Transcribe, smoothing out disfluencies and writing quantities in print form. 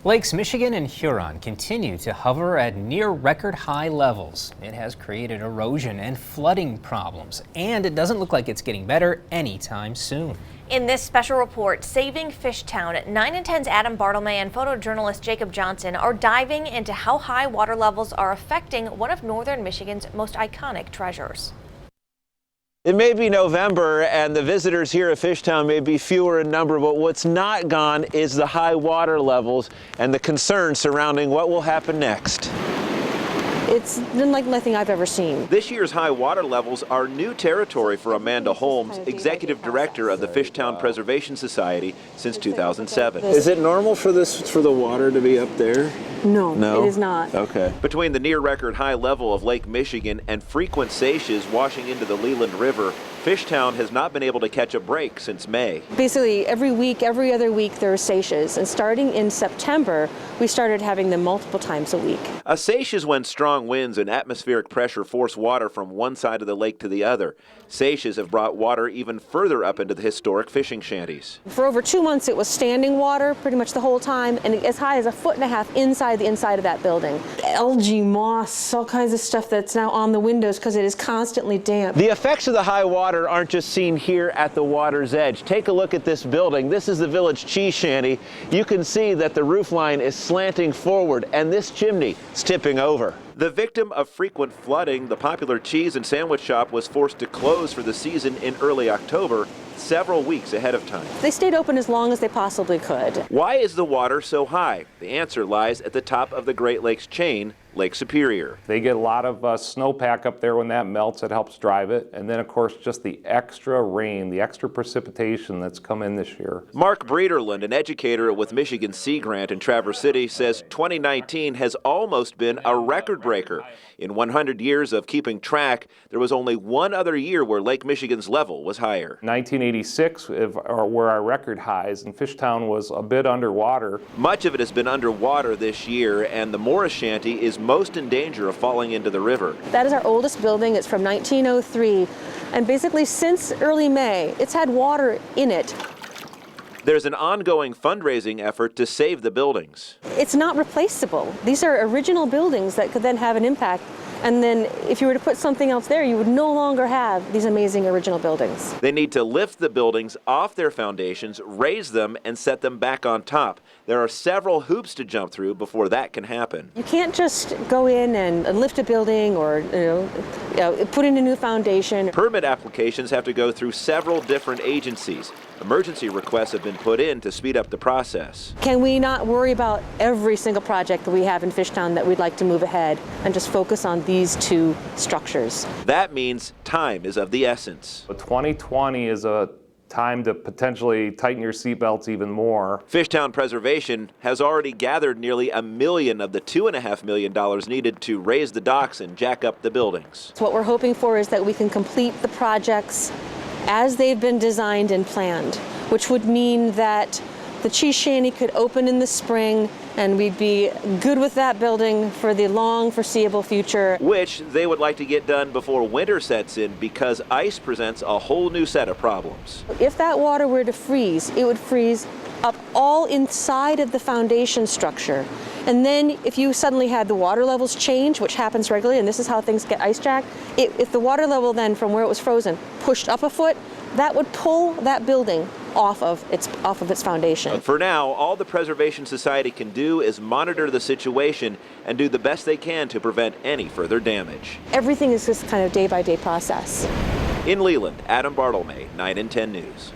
Lakes Michigan and Huron continue to hover at near record high levels. It has created erosion and flooding problems, and it doesn't look like it's getting better anytime soon. In this special report, Saving Fishtown, 9 and 10's Adam Bartlemay and photojournalist Jacob Johnson are diving into how high water levels are affecting one of northern Michigan's most iconic treasures. It may be November and the visitors here at Fishtown may be fewer in number, but what's not gone is the high water levels and the concern surrounding what will happen next. It's been like nothing I've ever seen. This year's high water levels are new territory for Amanda Holmes, executive director of the Fishtown Preservation Society since 2007. Is it normal for the water to be up there? No, it is not. Okay. Between the near record high level of Lake Michigan and frequent seiches washing into the Leland River, Fishtown has not been able to catch a break since May. Basically, every week, every other week, there are seiches. And starting in September, we started having them multiple times a week. A seiche is when strong winds and atmospheric pressure force water from one side of the lake to the other. Seiches have brought water even further up into the historic fishing shanties. For over 2 months, it was standing water pretty much the whole time, and as high as 1.5 feet inside the inside of that building. Algae, moss, all kinds of stuff that's now on the windows because it is constantly damp. The effects of the high water aren't just seen here at the water's edge. Take a look at this building. This is the village cheese shanty. You can see that the roof line is slanting forward and this chimney is tipping over. The victim of frequent flooding, the popular cheese and sandwich shop was forced to close for the season in early October, several weeks ahead of time. They stayed open as long as they possibly could. Why is the water so high? The answer lies at the top of the Great Lakes chain, Lake Superior. They get a lot of snowpack up there when that melts. It helps drive it. And then, of course, just the extra rain, the extra precipitation that's come in this year. Mark Breederland, an educator with Michigan Sea Grant in Traverse City, says 2019 has almost been a record breaker. In 100 years of keeping track, there was only one other year where Lake Michigan's level was higher. 1986 were our record highs, and Fishtown was a bit underwater. Much of it has been underwater this year, and the Morris Shanty is most in danger of falling into the river. That is our oldest building. It's from 1903, and basically since early May, it's had water in it. There's an ongoing fundraising effort to save the buildings. It's not replaceable. These are original buildings that could then have an impact. And then if you were to put something else there, you would no longer have these amazing original buildings. They need to lift the buildings off their foundations, raise them, and set them back on top. There are several hoops to jump through before that can happen. You can't just go in and lift a building or put in a new foundation. Permit applications have to go through several different agencies. Emergency requests have been put in to speed up the process. Can we not worry about every single project that we have in Fishtown that we'd like to move ahead and just focus on these two structures? That means time is of the essence. 2020 is a time to potentially tighten your seatbelts even more. Fishtown Preservation has already gathered nearly $1 million of the $2.5 million needed to raise the docks and jack up the buildings. So what we're hoping for is that we can complete the projects as they've been designed and planned, which would mean that the cheese shanty could open in the spring and we'd be good with that building for the long foreseeable future. Which they would like to get done before winter sets in because ice presents a whole new set of problems. If that water were to freeze, it would freeze up all inside of the foundation structure. And then if you suddenly had the water levels change, which happens regularly, and this is how things get ice jacked, if the water level then from where it was frozen pushed up a foot, that would pull that building off of its foundation. For now, all the Preservation Society can do is monitor the situation and do the best they can to prevent any further damage. Everything is just kind of day-by-day process. In Leland, Adam Bartlemay, 9 and 10 News.